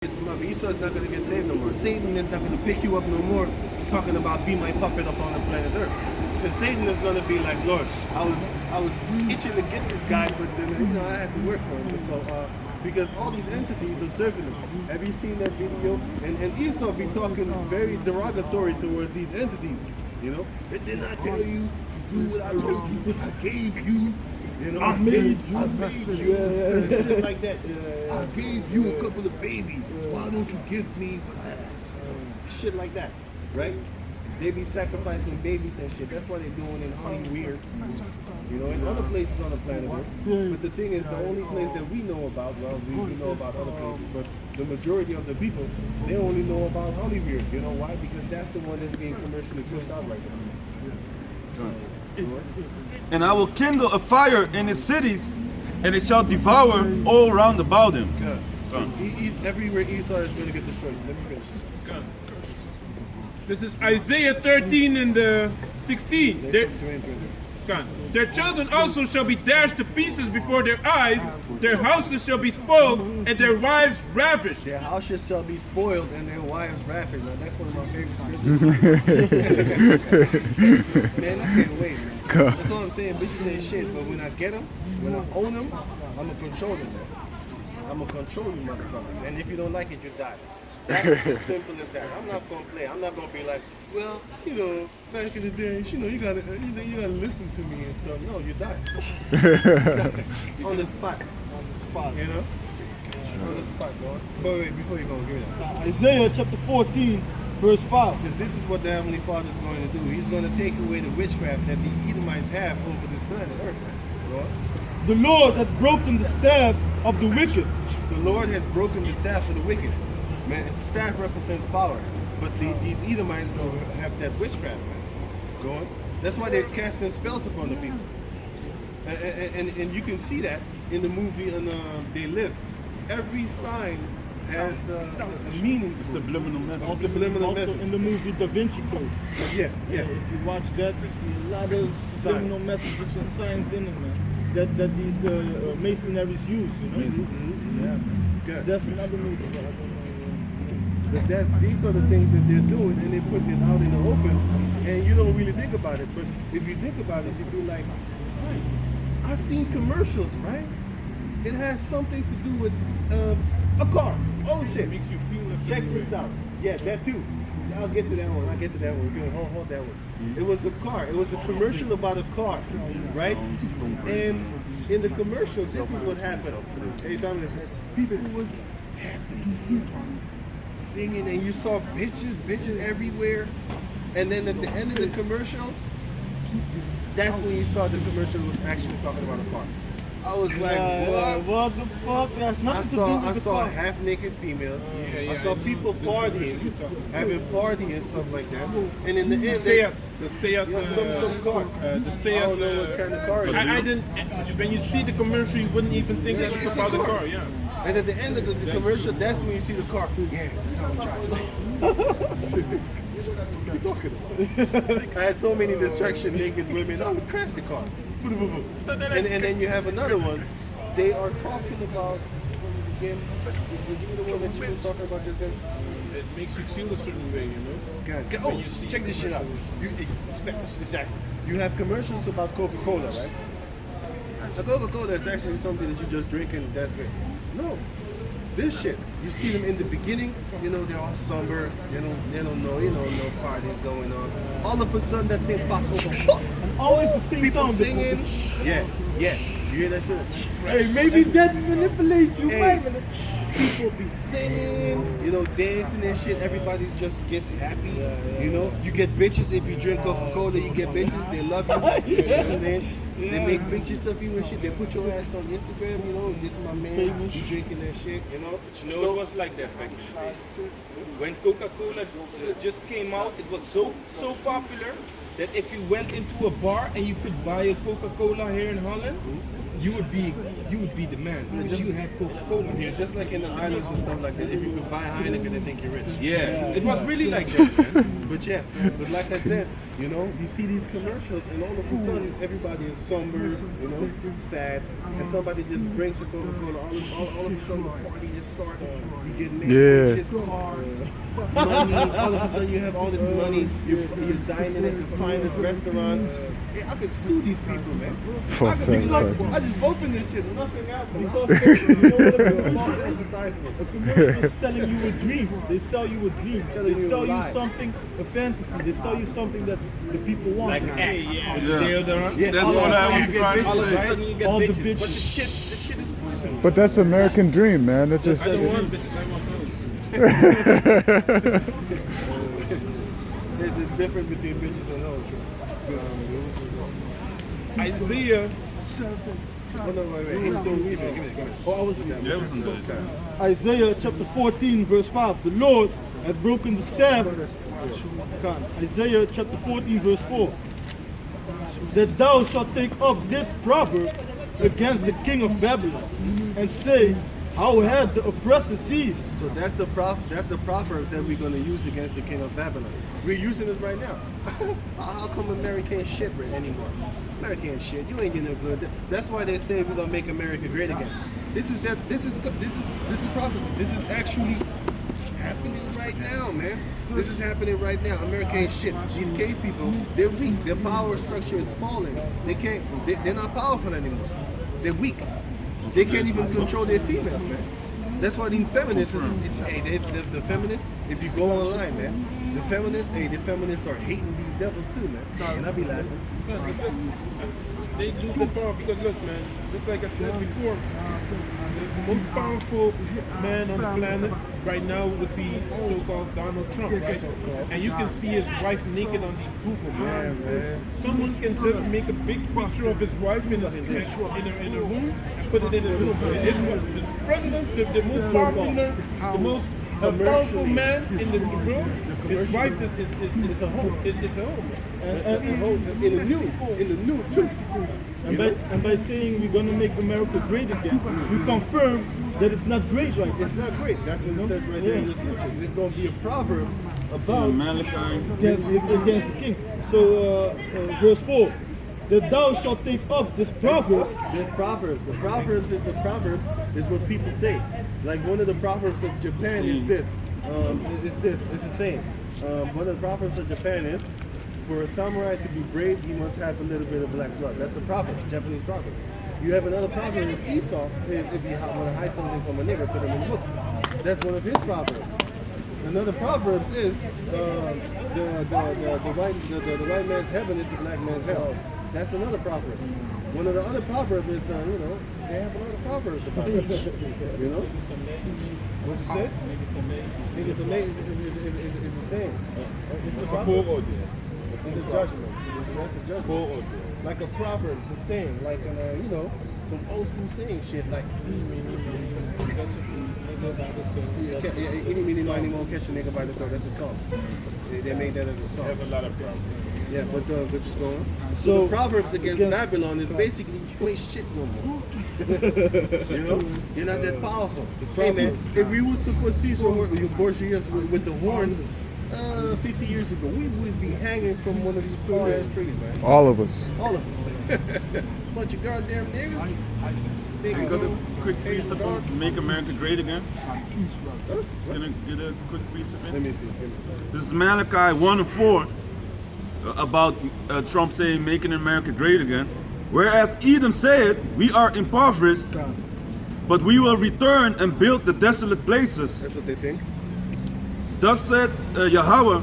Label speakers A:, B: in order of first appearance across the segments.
A: Esau is not going to get saved no more. Satan is not going to pick you up no more talking about be my puppet upon the planet Earth. Because Satan is going to be like, Lord, I was itching to get this guy, but then I had to work for him. So because all these entities are serving him. Have you seen that video? And Esau be talking very derogatory towards these entities. Didn't I tell you to do what I told you? I gave you. I made you. Shit like that. I gave you a couple of babies. Why don't you give me what I asked? Shit like that, right? They be sacrificing babies and shit. That's what they're doing in Hollywood. In other places on the planet. But the thing is, the only place that we know about, well, we know about other places, but the majority of the people, they only know about Hollywood. You know why? Because that's the one that's being commercially pushed out right now.
B: And I will kindle a fire in his cities, and it shall devour all round about him.
A: He's everywhere Esau is going to get destroyed. Let me finish this.
C: This is Isaiah 13 and 16. Their children also shall be dashed to pieces before their eyes, their houses shall be spoiled, and their wives ravished.
A: Their houses shall be spoiled, and their wives ravished. Now, that's one of my favorite scriptures. Man, I can't wait. That's what I'm saying. Bitches ain't shit, but when I get them, when I own them, I'm going to control them. I'm going to control you motherfuckers. And if you don't like it, you die. That's as simple as that. I'm not gonna play. I'm not gonna be like, well, back in the days, you gotta listen to me and stuff. No, you die. On the spot. On the spot. On the spot, bro. But wait, before you go, give me that.
D: Isaiah chapter 14, verse 5.
A: Because this is what the Heavenly Father is going to do. He's going to take away the witchcraft that these Edomites have over this planet Earth. Bro.
D: The Lord hath broken the staff of the wicked.
A: The Lord has broken the staff of the wicked. Man, staff represents power, but these Edomites go have that witchcraft, man. Go on. That's why they're casting spells upon the people, and you can see that in the movie on They Live. Every sign has a meaning.
B: Subliminal message.
A: Subliminal
D: Also
A: message.
D: in the movie Da Vinci Code.
A: Yes, yeah.
D: If you watch that, you see a lot of subliminal messages and signs in it, man. That these masonaries use, Yeah.
A: Good.
D: That's another movie. But I don't know.
A: But these are the things that they're doing, and they're putting it out in the open, and you don't really think about it. But if you think about it, you'd be like, it's right. I've seen commercials, right? It has something to do with a car. Oh shit!
C: Makes you feel
A: Check this out. Yeah, that too. I'll get to that one. Good. Hold that one. It was a car. It was a commercial about a car, right? And in the commercial, this is what happened. Hey, Dominic, people was happy, singing, and you saw bitches everywhere. And then at the end of the commercial, that's when you saw the commercial was actually talking about a car. I was like,
D: what the fuck? That's nothing to do with
A: I
D: the
A: saw
D: car.
A: half-naked females. I saw people partying, having party and stuff like that. And in the end,
C: the Seat,
A: some car.
C: The Seat.
A: I don't know what kind of car it is.
C: I didn't. When you see the commercial, you wouldn't even think that it's about the car. Yeah.
A: And at the end of the commercial, that's when you see the car. Yeah, that's how we drive. What are you talking about? I had so many distraction naked women. I would crash the car. And then you have another one. They are talking about, what was it again? The one that you was talking about just then?
C: It makes you feel a certain way,
A: Guys,
C: When you see
A: check this shit out. You expect this, exactly. You have commercials about Coca-Cola, right? Now, Coca-Cola is actually something that you just drink and that's it. No. This shit, you see them in the beginning, they're all somber, they don't know, no parties going on. All of a sudden that thing pops open.
D: And always the same
A: People
D: song.
A: singing. Yeah. You hear that shit?
D: Hey, maybe that manipulates you,
A: Hey.
D: man.
A: People be singing, dancing and shit. Everybody's just gets happy. You get bitches if you drink Coca-Cola. You get bitches. They love you. You know what I'm saying? They make pictures of you and shit. They put your ass on Instagram. This is my man. You drinking that shit.
E: It was like that back in the day. When Coca-Cola just came out, it was so popular that if you went into a bar and you could buy a Coca-Cola here in Holland, you would be the man because you had Coca-Cola.
A: Yeah, just like in the islands and stuff like that. If you could buy Heineken, they think you're rich.
E: Yeah, it was really like that, man.
A: But yeah, but like I said, you know, you see these commercials and all of a sudden everybody is somber, you know, sad, and somebody just brings a Coca-Cola. All of a sudden the party just starts. You get made riches, cars, money. All of a sudden you have all this money. You're dining at the finest restaurants. Hey, I could sue these people, man. I just opened this shit, nothing happened. False advertisement.
D: A commercial is selling you a dream. They sell you a dream. They sell you something, a fantasy. They sell you something that the people want.
E: Like X.
A: Yeah,
B: That's
A: all
B: what
A: of a
B: I
A: sudden
B: was
A: you get
B: trying to
A: bitches,
B: say.
A: right?
E: Suddenly you get
D: All the
E: bitches. But the
D: bitches.
E: shit is poison.
F: But that's American dream, man. It just
C: I don't want bitches, I want those.
A: There's a difference between bitches and hoes.
C: Isaiah,
A: Oh, no, wait. He's still reading. Give me.
D: Oh, I was
B: Yeah, it was in those times.
D: Isaiah chapter 14, verse 5. The Lord had broken the staff. Isaiah chapter 14, verse 4. That thou shalt take up this proverb against the king of Babylon and say, how had the oppressor ceased?
A: So that's the proverbs that we're going to use against the king of Babylon. We're using it right now. How come America ain't shit right anymore? America ain't shit. You ain't getting no good. That's why they say we're gonna make America great again. This is prophecy. This is actually happening right now, man. This is happening right now. America ain't shit. These cave people, they're weak. Their power structure is falling. They're not powerful anymore. They're weak. They can't even control their females, man. That's why the feminists the feminists, if you go online, man, the feminists are hating these devils too, man. And I be laughing.
C: no, it's just, they lose their power because look, man, just like I said before, the most powerful man on the planet right now would be so-called Donald Trump, right? And you can see his wife naked on the Google, man.
A: Man.
C: Someone can just make a big picture of his wife in a room and put it in his room. The president, the most popular, the most powerful man in the world, his wife is a home. It's a home.
A: In the new truth.
D: And by saying we're going to make America great again, we confirm that it's not great right now.
A: It's not great. That's what it says right there in the scriptures. It's going to be a Proverbs about
B: Malachi.
D: against the king. So, verse 4. That thou shalt take up this proverb.
A: There's Proverbs. The Proverbs is what people say. Like one of the Proverbs of Japan is this. It's the same. One of the Proverbs of Japan is, for a samurai to be brave, he must have a little bit of black blood. That's a proverb, Japanese proverb. You have another proverb of Esau, is if you want to hide something from a nigger, put him in the book. That's one of his proverbs. Another proverbs is the white man's heaven is the black man's hell. That's another proverb. One of the other proverbs is, they have a lot of proverbs about it. What'd you say? I think it's amazing. It's the same. It's a proverb. It's a judgment. That's a judgment. Like a proverb, it's a saying. Like, some old school saying shit. Like, any meaning, no, anyone catch a nigga by the throat. That's a song. They made that as a song.
E: Have a lot of problems.
A: Yeah, but just go on. So the Proverbs against Babylon is basically you ain't shit no more. You're not that powerful. Hey man, if we was to put Caesar with the horns 50 years ago, we would be hanging from one of these tall ass trees, man.
F: all of us.
A: All of us. Bunch of goddamn niggas.
B: You got a quick precept on make America great again? Can I get a quick precept in?
A: Let me see.
B: This is Malachi 1:4 about Trump saying making America great again. Whereas Edom said, we are impoverished, but we will return and build the desolate places.
A: That's what they think.
B: Thus said Yahawah,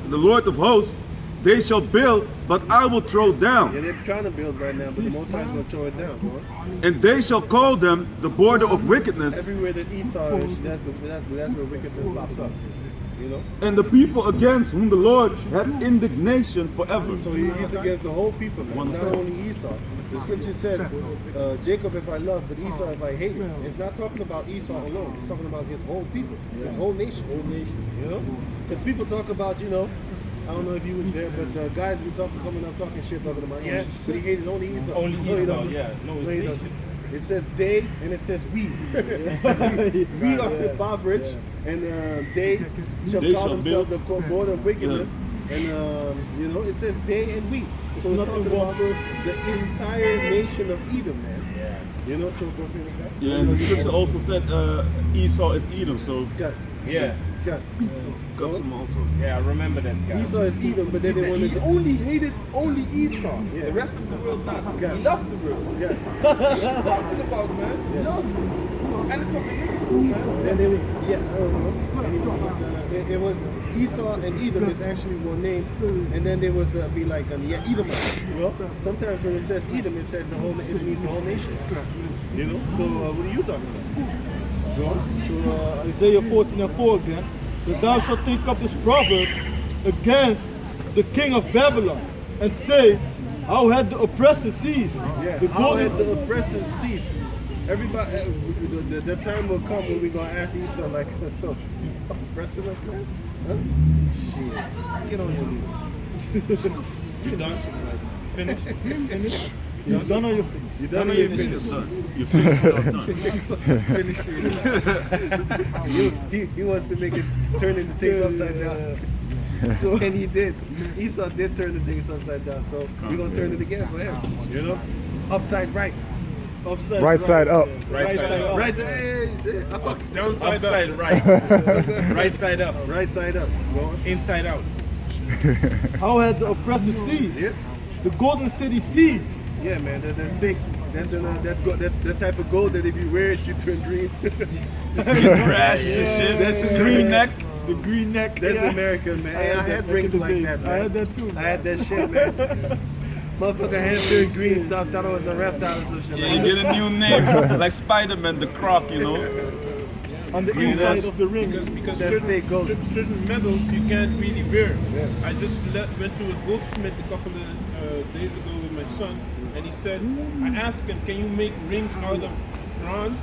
B: the Lord of hosts, they shall build, but I will throw down.
A: Yeah, they're trying to build right now, but the Most High is going to throw it down, boy.
B: And they shall call them the border of wickedness.
A: Everywhere that Esau is, that's where wickedness pops up.
B: And the people against whom the Lord had indignation forever.
A: So he's against the whole people, man. Not only Esau. The scripture says, Jacob if I love, but Esau if I hate. It's not talking about Esau alone. It's talking about his whole people, his whole nation. Because people talk about, I don't know if you was there, but the guys be coming up talking shit, talking about, yeah, but he hated only Esau.
E: Only
A: No, he
E: Esau,
A: doesn't.
E: yeah. No, it's
A: he
E: nation.
A: doesn't. It says they and it says we. We are impoverished, and they shall
B: They
A: call
B: shall
A: themselves
B: build.
A: the border of wickedness. And you know, it says they and we. So it's
D: not
A: talking
D: the
A: about the entire nation of Edom, man. You know, so go finish that.
B: Yeah, and the scripture also said Esau is Edom, so
A: Got,
E: Yeah.
A: got.
B: got some also.
E: Yeah, I remember that guy.
A: Esau is Edom, but then they wanted
E: He
A: to.
E: only hated only Esau.
A: Yeah.
E: The rest of the world not.
A: Yeah.
E: He loved the world.
A: Yeah.
E: What are you talking about, man? He loves it. And it was a nigga too, man.
A: Then they would, yeah, I don't know. Anyway, but, it was Esau and Edom is actually one name, and then there was be like yeah, Edomite. Well, sometimes when it says Edom, it says it means the whole nation. You know. So what are you talking about? Go on.
D: So Isaiah 14:4 again, that thou shalt take up this proverb against the king of Babylon and say, how had the oppressor ceased?
A: Yeah.
D: The
A: How
D: golden-
A: had the oppressors ceased? Everybody, the time will come when we're gonna ask Esau like, so you stop oppressing us, man? Huh? Shit, get on your knees.
E: You done? Finished?
D: Finish? You done or you finished?
A: You done or you finished?
B: You finished done.
A: He wants to make it turn into things upside down. So, and he did. Esau did turn the things upside down. So we're gonna turn it again for him. You know, upside right,
D: Upside
F: Right side up.
E: Right side up.
A: right side. Hey, shit, I fucked.
C: Downside
E: Upside
C: up.
E: right. Right side up.
A: Right side up. Go on.
E: Inside out.
D: How had the oppressor ceased?
A: Yep.
D: The golden city seized.
A: Yeah, man. That thing. That type of gold that if you wear it, you turn green.
B: Rashes and shit.
A: That's a
B: green neck.
D: The green neck.
A: That's
D: yeah.
A: American, man. Hey, I had
D: that back
A: rings
D: in the
A: like
D: days.
A: that, man.
D: I had that too.
A: I had that shit, man. Motherfucker had turned green, thought it was a reptile or some shit.
B: Yeah,
A: like
B: you
A: that.
B: get a new name, like Spider-Man, the Croc, you know.
D: On the
A: Green
D: inside
A: neck.
D: of the ring.
C: Because
A: That
C: certain,
A: fake gold.
C: certain metals you can't really wear.
A: Yeah.
C: I just went to a goldsmith a couple of days ago with my son, and he said, I asked him, can you make rings out of bronze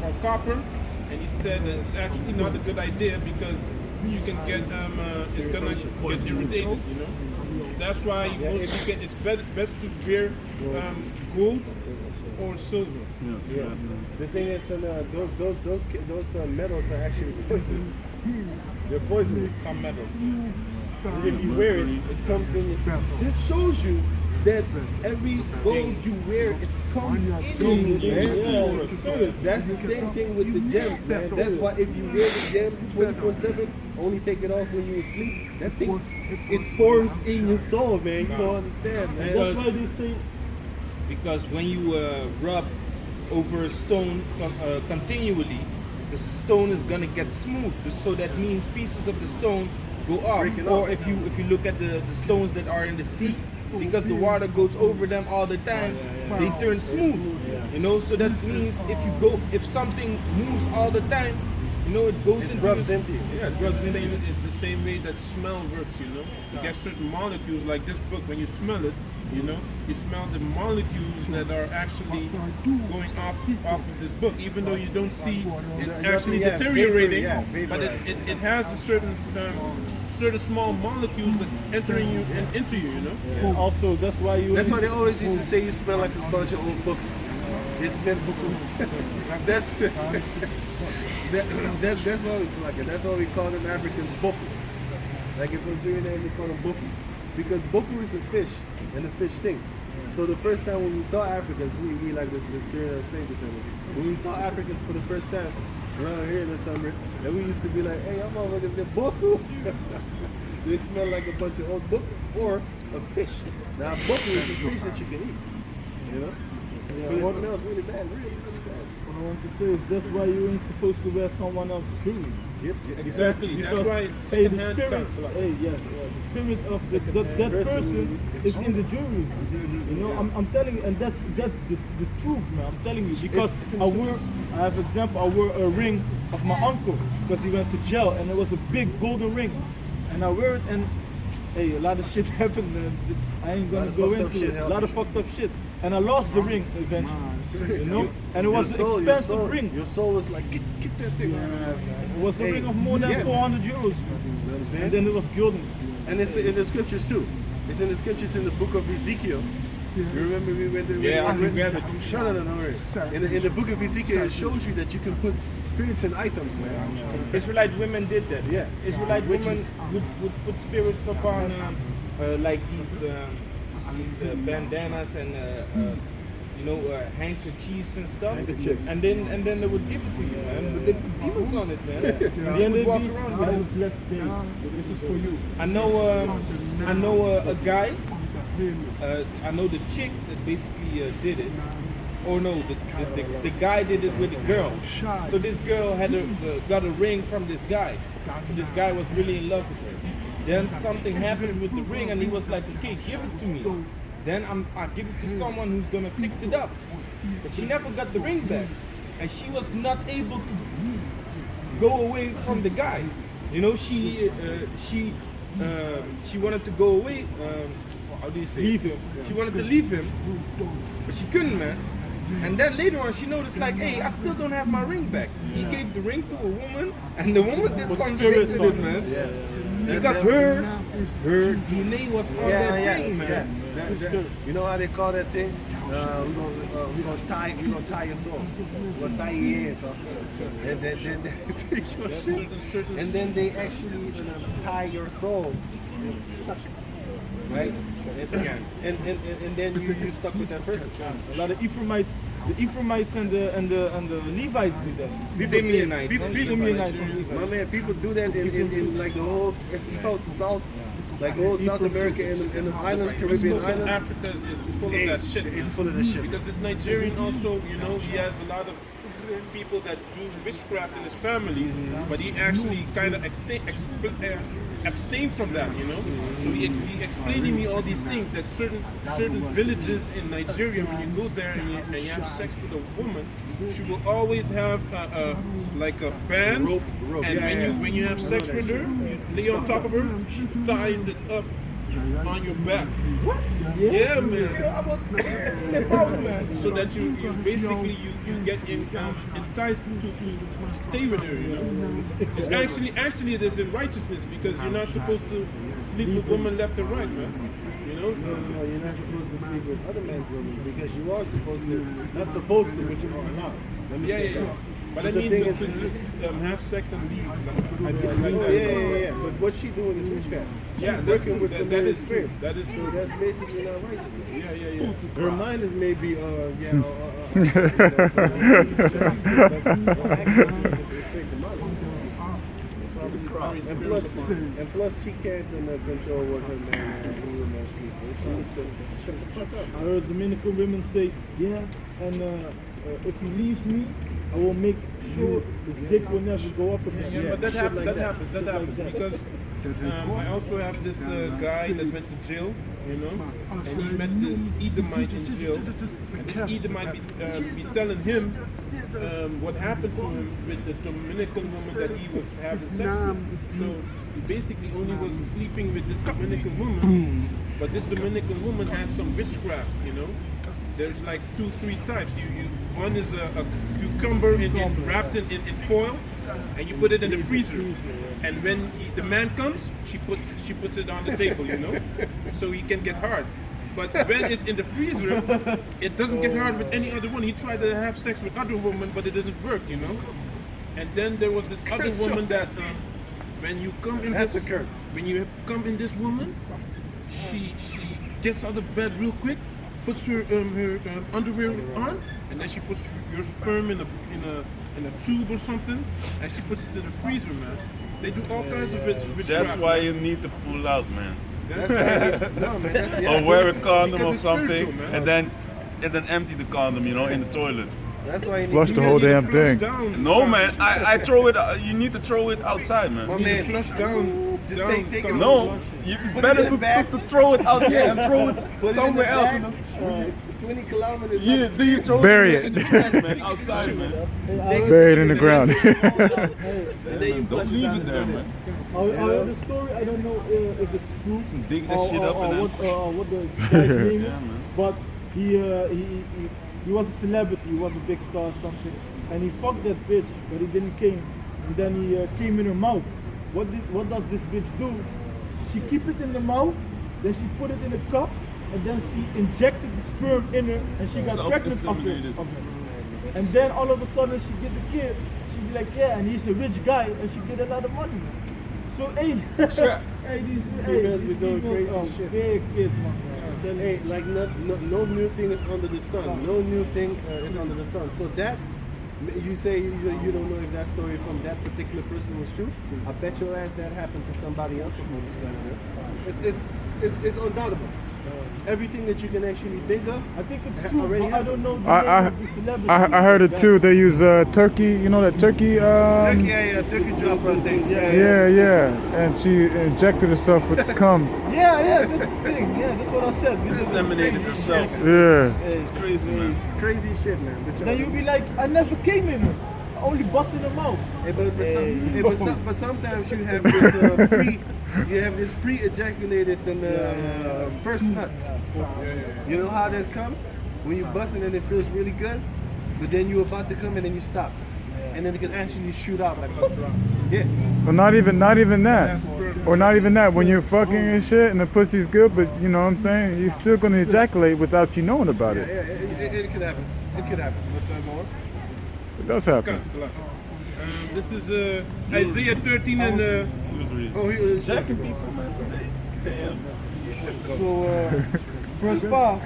C: or copper? And he said that it's actually not a good idea because you can get it's gonna get irritated, you know. So that's why you mostly get it's best to wear gold or silver.
A: Yeah. The thing is, those metals are actually poisonous. They're poisonous.
E: Some metals.
A: And if you wear it, it comes in yourself. That shows you that every gold you wear, it comes in you, man. That's the same thing with the gems, man. That's why if you wear the gems 24/7, only take it off when you asleep. That thing, it forms in your soul, man. You don't understand, man.
D: That's why they say
E: Because when you rub over a stone continually, the stone is gonna get smooth. So that means pieces of the stone go off.
A: Break it
E: Or
A: off.
E: if you look at the stones that are in the sea, because the water goes over them all the time, they turn smooth. You know, so that means if something moves all the time, you know, it goes into
A: rubs
E: your-
A: into you.
E: Yeah, it
C: It's
E: rubs
C: the
E: into
C: same,
E: you.
C: it's the same way that smell works, you know. You get certain molecules, like this book, when you smell it, you know, you smell the molecules that are actually going off of this book, even though you don't see it's actually
A: Yeah,
C: deteriorating,
A: vapor,
C: but
A: vaporizing.
C: it has a certain small molecules that entering you and into you, you know.
D: and also that's why you.
A: That's why they always used to say you smell like a bunch of old books. They smell buku. That's that's why we like it. That's why we call them Africans boku. Like if it's Suriname, we call them boku. Because boku is a fish, and the fish stinks. So the first time when we saw Africans, we like this Suriname slave descendants. When we saw Africans for the first time around here in the summer, and we used to be like, hey, I'm motherfuckers, they're boku. They smell like a bunch of old books or a fish. Now boku is a fish that you can eat. You know?
D: Yeah,
A: But it
D: what-
A: smells really bad, really bad.
D: What I want to say is that's why you ain't supposed to wear someone else's jewelry.
A: Yep.
C: Exactly. That's
D: Because,
C: why
D: hey, the
C: secondhand
D: spirit,
C: counts a lot.
D: hey, the spirit of that person is in the jewelry. You know, I'm telling you, and that's the truth, man. I'm telling you because
A: it's in
D: I
A: scriptures.
D: have example. I wore a ring of my uncle because he went to jail, and it was a big golden ring, and I wear it, and hey, a lot of shit happened, man. I ain't gonna go into it. A lot of fucked up shit, and I lost the ring eventually. You know, and it was an expensive ring.
A: Your soul was like, get that thing.
D: It was a
A: Hey,
D: ring of more than
A: yeah,
D: 400 euros, man.
A: You know what I'm saying?
D: And then it was golden.
A: And it's in the scriptures too. It's in the scriptures in the book of Ezekiel. You remember we went there?
E: Yeah, I can grab it.
A: No, don't worry. In the book of Ezekiel, it shows you that you can put spirits in items, man.
E: Israelite women did that.
A: Yeah.
E: Israelite women
A: Witches.
E: would put spirits upon like these bandanas and handkerchiefs and stuff.
A: Handkerchiefs.
E: And then they would give it to you, man. But they put demons on it, man.
D: And
E: You
D: then
E: would
D: they
E: walk
D: be,
E: around
D: have
E: with
D: a
E: it.
D: blessed day. This is for you.
E: I know a guy. I know the chick that basically did it. Or no, the guy did it with a girl. So this girl had got a ring from this guy. So this guy was really in love with her. Then something happened with the ring, and he was like, "Okay, give it to me." Then I give it to someone who's gonna fix it up. But she never got the ring back, and she was not able to go away from the guy. You know, she wanted to go away. How do you say?
D: Leave him.
E: She wanted to leave him, but she couldn't, man. And then later on, she noticed like, hey, I still don't have my ring back. He gave the ring to a woman, and the woman did some shit with it, man. Because her DNA was on that ring, man.
A: You know how they call that thing? We're gonna tie your soul. We're gonna tie your head. And then they take your shit. And then they actually tie your soul. Stuck. Right? And then you stuck with that person.
D: A lot of Ephraimites, the Ephraimites and the Levites do that.
E: Simeonites.
D: Simeonites.
A: My man, people do that in like the whole South, like whole South America and the islands,
C: This
A: Caribbean
C: coast of
A: islands.
C: Africa is full of that shit.
A: It's full of that shit.
C: Because this Nigerian also, he has a lot of people that do witchcraft in his family, but he actually kind of abstain from that, So he explaining me all these things, that certain villages in Nigeria, when you go there and you have sex with a woman, she will always have like a band,
A: Rope.
C: and when you have sex with her, you lay on top of her, she ties it up on your back. What? Yeah, man. So that you basically you get enticed to stay with her, It's actually it is in righteousness, because you're not supposed to sleep with women left and right, man.
A: No, you're not supposed to sleep with other men's women, because you are supposed to, not supposed to, but you are allowed. Let me say that.
C: But
A: So
C: I
A: the
C: mean
A: thing
C: to
A: is-
C: just have sex and leave. Like
A: Oh,
C: that.
A: yeah. But what she doing is witchcraft. She's
C: Yeah, that's
A: working
C: true.
A: with
C: That
A: familiar
C: is true.
A: spirits.
C: That is
A: So
C: true.
A: that's basically not righteousness.
C: Yeah.
A: Her mind is maybe, and plus she can't control what her man sleeps. So she needs to shut the fuck up.
D: I heard Dominican women say, yeah, and if he leaves me, I will make sure his dick will never go up again.
C: Yeah, but that
A: shit
C: happens.
A: like
C: That
A: that.
C: happens. That happens because I also have this guy that went to jail, and he met this Edomite in jail, and this Edomite be telling him what happened to him with the Dominican woman that he was having sex with. So he basically only was sleeping with this Dominican woman, but this Dominican woman had some witchcraft, There's like 2-3 types. One is a cucumber wrapped in foil, and you put it in the freezer. And when the man comes, she puts it on the table, so he can get hard. But when it's in the freezer, it doesn't get hard with any other one. He tried to have sex with other women, but it didn't work, And then there was this other woman that when you come in
A: That's
C: this,
A: a curse.
C: when you come in this woman, she gets out of bed real quick, puts her underwear on, and then she puts your sperm in a tube or something, and she puts it in the freezer, man. They do all kinds of witchcraft.
B: That's why you need to pull out, man.
C: That's why.
A: No, man, that's the
B: Or wear a condom
C: Because
B: or
C: it's
B: something,
C: spiritual, man.
B: and then empty the condom, in the toilet.
A: That's why you
F: Flush
A: need
F: the
A: to
F: whole
C: You
F: damn
C: need to flush
F: thing.
C: down.
B: No, man, I throw it. You need to throw it outside, man.
A: My
C: You need
A: man,
C: to flush down.
A: Just
C: down
A: take it.
B: No, it's better to throw it out here and throw
A: Put
B: it
A: it in
B: somewhere
A: the
B: else.
A: bag. It's 20 kilometers.
B: You, do you throw
F: Bury
B: it in
F: it.
B: the trash, man, outside, man.
F: Bury it in the ground.
A: And then you flush
B: Don't leave
A: down
B: it
A: the
B: there,
A: toilet.
B: man.
D: I heard the story, I don't know if it's true.
B: Dig that shit up and then.
D: what the guy's name is, but he was a celebrity, he was a big star or something, and he fucked that bitch, but he didn't came, and then he came in her mouth. What does this bitch do? she keep it in the mouth, then she put it in a cup, and then she injected the sperm in her, and she got pregnant of it. And then all of a sudden she get the kid, she be like, yeah, and he's a rich guy, and she get a lot of money. So hey, these
A: doing
D: people
A: crazy
D: are
A: shit.
D: big kid, man.
A: Hey, like no new thing is under the sun. No new thing is under the sun. So that, you say you don't know if that story from that particular person was true. I bet your ass that happened to somebody else on this planet Earth. It's undoubtable. Everything that you can actually think of,
D: I think it's true,
A: already
D: but I don't know the
F: I-
D: name of the celebrity.
F: I heard it too. They use turkey. You know that turkey?
A: turkey dropper thing.
F: Yeah. And she injected herself with cum.
D: Yeah, that's the thing. Yeah, that's what I said. We just
B: Disseminated
D: crazy
B: herself.
D: shit.
F: Yeah.
D: It's crazy, man.
A: It's crazy shit, man. But
D: Then you be like, I never came in her. I only busted them out.
A: But sometimes you have this pre-ejaculated first nut. You know how that comes? When you're busting and it feels really good, but then you're about to come in and you stop. And then it can actually shoot out like yeah.
F: Well, not even that. Or not even that. When you're fucking and shit and the pussy's good, but you know what I'm saying? You're still gonna ejaculate without you knowing about it.
A: It could happen. It could happen. But go on.
F: It does happen.
C: This is Isaiah 13 and
A: Oh, he was
B: Jacking people, man, today. Damn.
D: So, verse 5,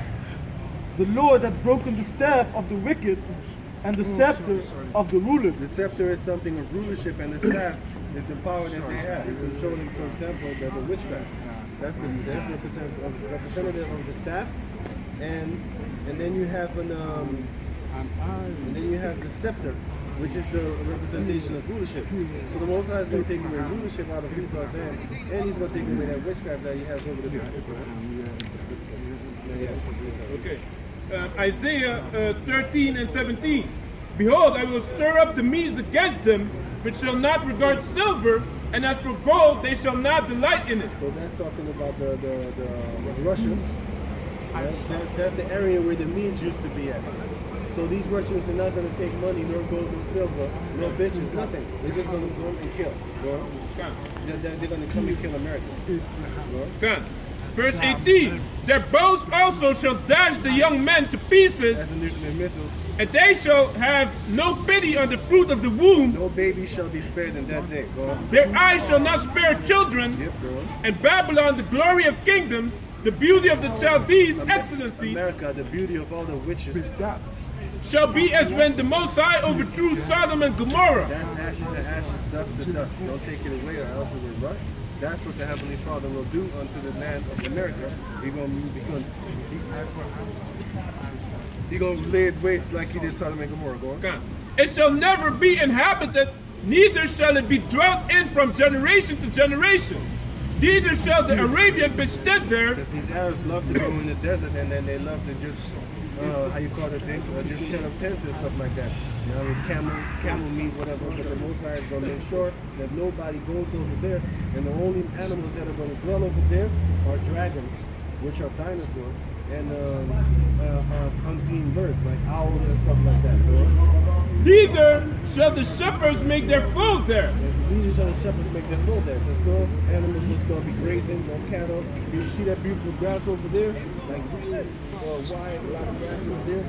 D: the Lord hath broken the staff of the wicked and the scepter of the rulers.
A: The scepter is something of rulership, and the staff is the power that they have. You're controlling, for example, the witchcraft. That's representative of the staff, and then you have the scepter, which is the representation of rulership. So the Most High is going to take away rulership out of Esau's hand, and he's going to take away that witchcraft that he has over the people.
C: okay. Isaiah 13 and 17. Behold, I will stir up the Medes against them, which shall not regard silver, and as for gold, they shall not delight in it.
A: So that's talking about the Russians. That's the area where the Medes used to be at. So these Russians are not going to take money, nor gold, nor silver, no bitches, nothing. They're just going to go and kill. They're going to come and kill Americans.
C: God. Verse 18. Their bows also shall dash the young men to pieces,
A: As the nuclear missiles,
C: and they shall have no pity on the fruit of the womb.
A: no baby shall be spared in that day. Go on.
C: Their eyes shall not spare children.
A: Yep, go on.
C: And Babylon, the glory of kingdoms, the beauty of the Chaldees, excellency,
A: America, the beauty of all the witches.
C: shall be as when the Most High overthrew Sodom and Gomorrah.
A: That's ashes and ashes, dust to dust. Don't take it away or else it will rust. That's what the Heavenly Father will do unto the land of America. He gonna lay it waste like he did Sodom and Gomorrah. Go on.
C: God. It shall never be inhabited, neither shall it be dwelt in from generation to generation. Neither shall the Arabian bitch stand there.
A: Because these Arabs love to go in the desert and then they love to just, how you call it, just set up tents and stuff like that. You know, with camel meat, whatever. But the Most High is going to make sure that nobody goes over there. And the only animals that are going to dwell over there are dragons, which are dinosaurs, and unclean birds like owls and stuff like that.
C: Neither shall the shepherds make their food there.
A: These are the shepherds make their food there. There's no animals that's going to be grazing, no cattle. You see that beautiful grass over there? Like green or white, a lot of grass over there.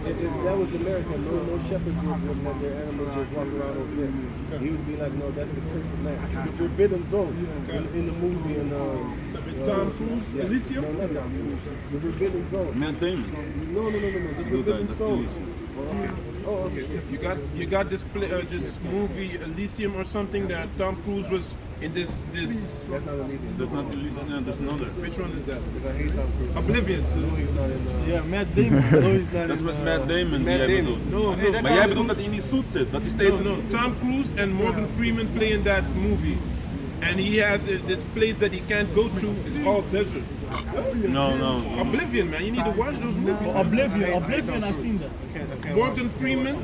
A: If that was America, no shepherds would let their animals just walk around over there. He would be like, no, that's the cursed land. The forbidden zone in the movie.
C: Tom Cruise,
A: yeah.
C: Elysium?
A: No, not Tom Cruise. The forbidden zone.
B: Matt Damon.
A: No. The forbidden zone. Oh, okay.
C: You got this movie Elysium or something that Tom Cruise was in this.
A: That's not Elysium.
B: That's not that's another.
C: Which one is that?
A: Because I hate Tom Cruise.
C: Oblivious.
A: No, he's not in.
D: Yeah, Matt Damon.
A: No, he's not
B: Dat is
A: in.
B: met Matt Damon die
A: Matt
B: jij
A: Damon.
B: bedoelt.
C: No.
B: Maar jij bedoelt dat hij in die suit zit, dat hij steeds...
C: No. Tom Cruise and Morgan Freeman play in that movie. And he has this place that he can't go to. It's all desert.
B: No.
C: Oblivion, man. You need to watch those movies.
D: Oblivion, I've seen that.
A: I can't
C: Morgan Freeman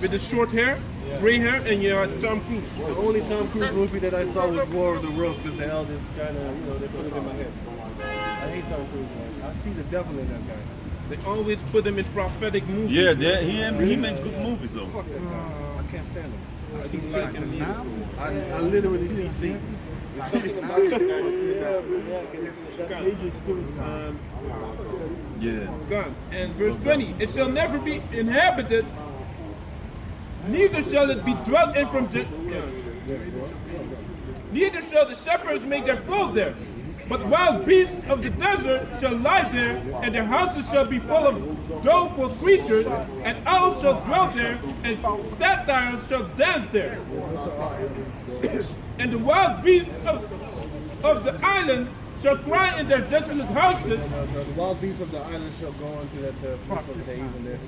C: with the short hair, gray hair, and you had Tom Cruise.
A: The only Tom Cruise movie that I saw was War of the Worlds because the eldest kind of, they put it in my head. I hate Tom Cruise, man. I see the devil in that guy.
C: They always put him in prophetic movies.
B: Yeah, he makes good movies though.
A: Fuck that guy. I can't stand him. I see
C: Satan
A: Satan.
C: in you.
A: I literally see Satan. There's something about this guy that
D: Major spirits.
B: Yeah.
C: God. And verse 20, it shall never be inhabited, neither shall it be dwelt in from neither shall the shepherds make their fold there. But wild beasts of the desert shall lie there, and their houses shall be full of doleful creatures, and owls shall dwell there, and satyrs shall dance there. And the wild beasts of the islands shall cry in their desolate houses.
A: the wild beasts of the island shall go into that place of the even there.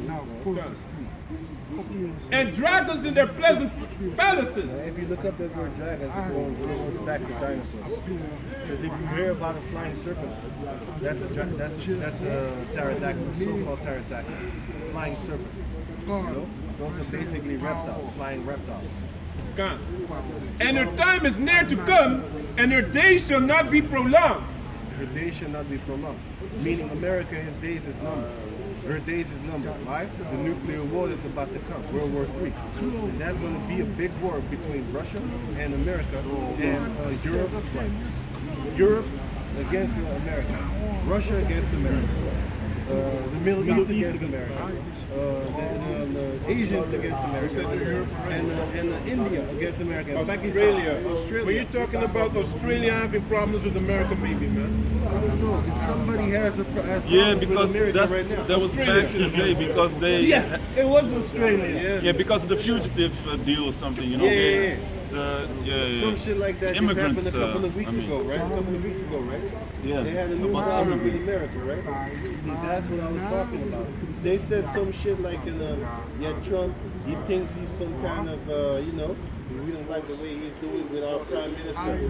C: And dragons in their pleasant palaces.
A: If you look up the word dragons, it's going back to dinosaurs. Because if you hear about a flying serpent, that's a pterodactyl, so-called pterodactyl, flying serpents. You know? Those are basically reptiles, flying reptiles.
C: God. And her time is near to come, and her days shall not be prolonged.
A: Her days shall not be prolonged. Meaning America, his days is numbered. Her days is numbered. Why? The nuclear war is about to come, World War III. And that's going to be a big war between Russia and America and Europe. Europe against America. Russia against America. The Middle East against America. The Asians against America. And India against America.
C: Australia.
A: Australia.
C: When you're talking about Australia having problems with America, maybe, man.
A: I don't know. If somebody has problems
B: Yeah,
A: with
B: because
A: America right now.
B: that was back in the day because they
A: Yes, it was Australia.
B: yeah, because of the fugitive deal or something, you know.
A: Yeah. Some shit like that just
B: Immigrants,
A: happened a couple of weeks
B: I mean,
A: ago, right? A couple of weeks ago, right?
B: Yeah,
A: They had a new
B: about
A: problem with
B: immigrants.
A: America, right? See, that's what I was talking about. They said some shit like Trump, he thinks he's some kind of, we don't like the way he's doing with our Prime Minister.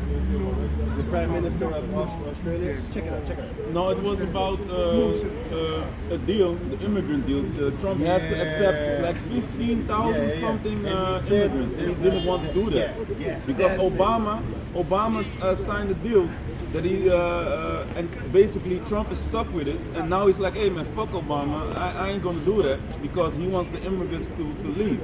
A: The Prime Minister of Australia. Check it out.
B: No, it was about a deal, the immigrant deal. Trump has to accept like 15,000 something
A: And he said-
B: immigrants, and he didn't want to do that because
A: that's it.
B: Obama signed a deal that he and basically Trump is stuck with it, and now he's like, hey man, fuck Obama, I ain't gonna do that because he wants the immigrants to leave.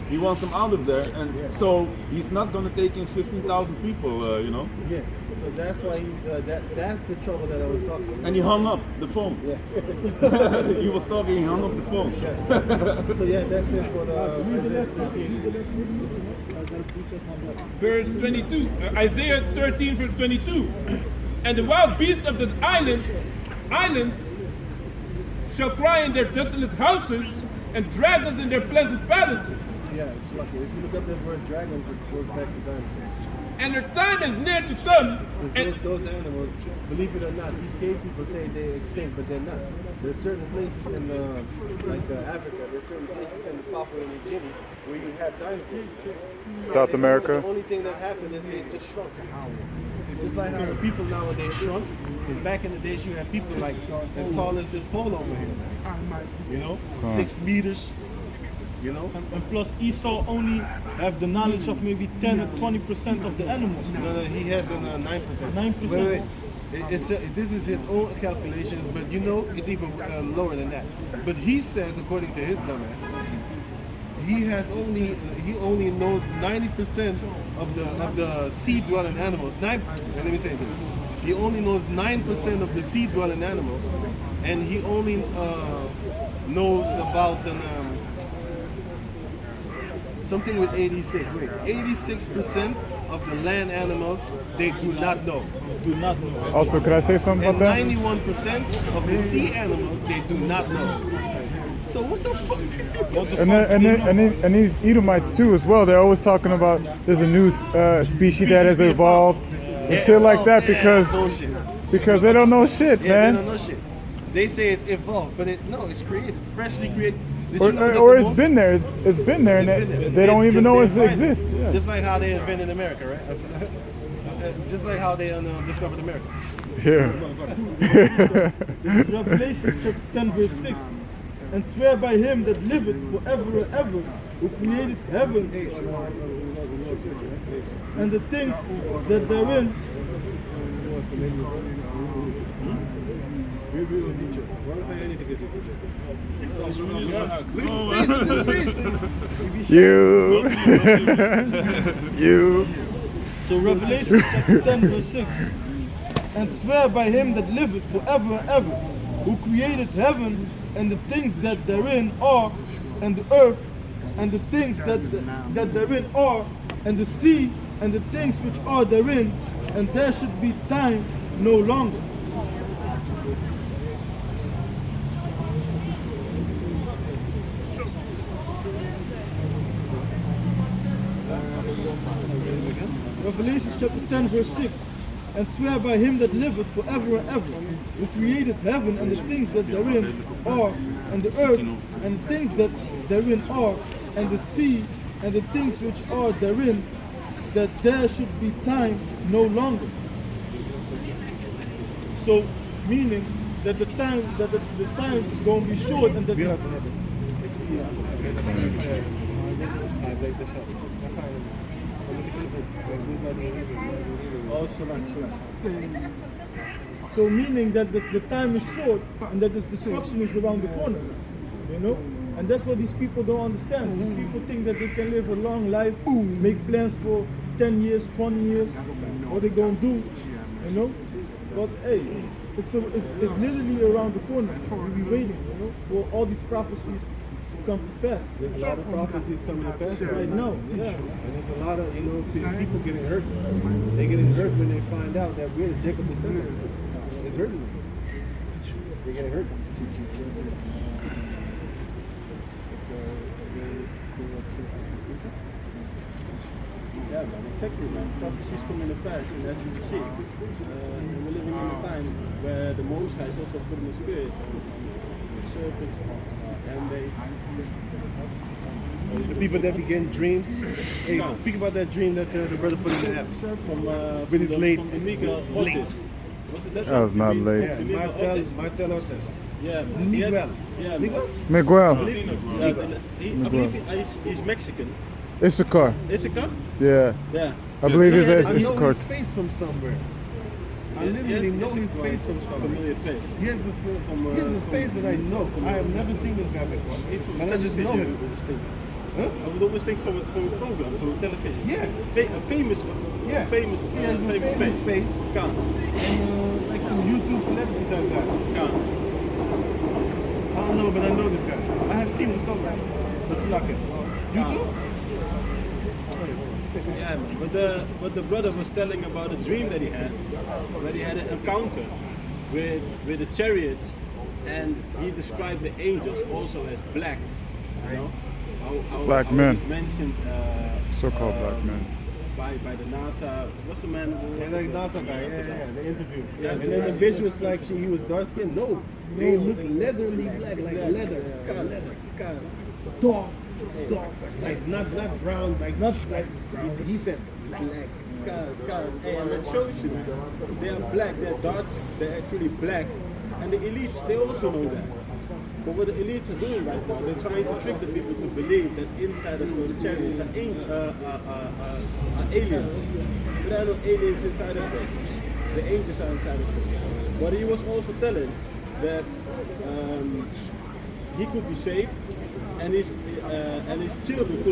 B: He wants them out of there, and so he's not gonna take in 15,000 people, you know.
A: Yeah, so that's why he's, that's the trouble that I was talking about.
B: And he hung up the phone.
A: Yeah.
B: He was talking, he hung up the phone.
A: So yeah, that's it for the Isaiah 13.
C: Verse 22, Isaiah 13, verse 22. And the wild beasts of the islands shall cry in their desolate houses, and dragons in their pleasant palaces.
A: Yeah, it's lucky. If you look up that word dragons, it goes back to dinosaurs.
C: And their time is near to come. And
A: Because those animals, believe it or not, these cave people say they're extinct, but they're not. There's certain places in Africa, there's certain places in Papua New Guinea where you have dinosaurs.
F: South America.
A: The only thing that happened is they just shrunk. Just like how the people nowadays shrunk, because back in the days you had people like as tall as this pole over here. You know, 6 meters. You know?
D: And plus Esau only have the knowledge of maybe 10 or 20% of the animals.
A: No, he has a 9%.
D: 9%.
A: Wait. This is his own calculations, but you know it's even lower than that. But he says, according to his dumbass, he only knows 90% of the sea-dwelling animals. Let me say it again. He only knows 9% of the sea-dwelling animals, and he only knows about something with 86. Wait, 86% of the land animals they do not know.
D: Do not know.
F: Also, could I say something
A: And
F: about that?
A: 91% of the sea animals they do not know. So what the fuck?
F: And these Edomites too as well. They're always talking about there's a new species that has evolved and shit like that because they don't know shit,
A: Yeah,
F: man.
A: they don't know shit. They say it's evolved, but it's created, freshly created. Did
F: Or,
A: you know that
F: or
A: the
F: it's
A: most-
F: been there. It's been there, and
A: It's been there.
F: they don't even know it
A: Just they find
F: exists. Yeah.
A: Just like how they invented America, right? Just like how they discovered America.
F: Yeah.
D: Revelation chapter 10 verse 6. And swear by him that liveth forever and ever, who created heaven and the things that therein.
F: You. You.
D: So Revelation chapter 10 verse 6. And swear by him that liveth forever and ever, who created heaven and the things that therein are, and the earth and the things that therein are, and the sea and the things which are therein, and there should be time no longer. Revelation chapter 10 verse 6. And swear by him that liveth forever and ever, who created heaven and the things that therein are, and the earth and the things that therein are, and the sea and the things which are therein, that there should be time no longer. So, meaning that the time is going to be short, and that so meaning that the time is short, and that this destruction is around the corner, you know. And that's what these people don't understand. These people think that they can live a long life, make plans for 10 years, 20 years, what they're going to do, you know. But hey, it's literally around the corner. We'll be waiting, you know, for all these prophecies to come to pass.
A: There's a lot of prophecies coming to pass
D: Right now, yeah.
A: And there's a lot of, you know, people getting hurt. They're getting hurt when they find out that we're the Jacob descendants. It's hurting them. They're getting hurt.
G: Yeah, man, exactly, man. Prophecies come in the past, and that's what you see. We're living in a time where the Most High is also putting the spirit on the serpents, and
A: The people that begin dreams. Hey, speak about that dream that the brother put in the app. With his late.
G: late.
F: That was not late.
A: Yeah, Martel Ortiz.
G: Yeah,
A: Miguel.
G: yeah,
F: Miguel.
G: I believe he's Mexican.
F: Issachar.
G: Issachar?
F: Yeah.
G: Yeah.
F: I believe it's
A: I know
F: Issachar.
A: his face from somewhere. I literally know his face from somewhere.
G: Familiar face.
A: He has a face that I know. I have never seen this guy before. But I just know him. Huh?
G: I would always think from a program, from television.
A: Yeah.
G: A famous,
A: Yeah.
G: famous,
A: He has a famous face.
G: Kan.
A: And like some YouTube celebrity type guy.
G: Kan.
A: I don't know, but I know this guy. I have seen him somewhere. Let's lock it. YouTube?
G: Yeah, but the brother was telling about a dream that he had, where he had an encounter with the chariots, and he described the angels also as black. You know,
F: Black
G: how
F: men.
G: it was mentioned.
F: So-called black men.
G: By the NASA. What's the man?
A: Yeah, like NASA guy. Yeah, the interview. And then the bitch was like, he was dark skinned. No, they look leathery black, like leather. Leather. Dark. Like not brown, like not like he said black.
G: Hey, and that shows you they are black, they're dark, they're actually black, and the elites, they also know that. But what the elites are doing right now, they're trying to trick the people to believe that inside of those chariots are aliens. But there are no aliens inside of them. The angels are inside of them. But he was also telling that he could be saved, and his children could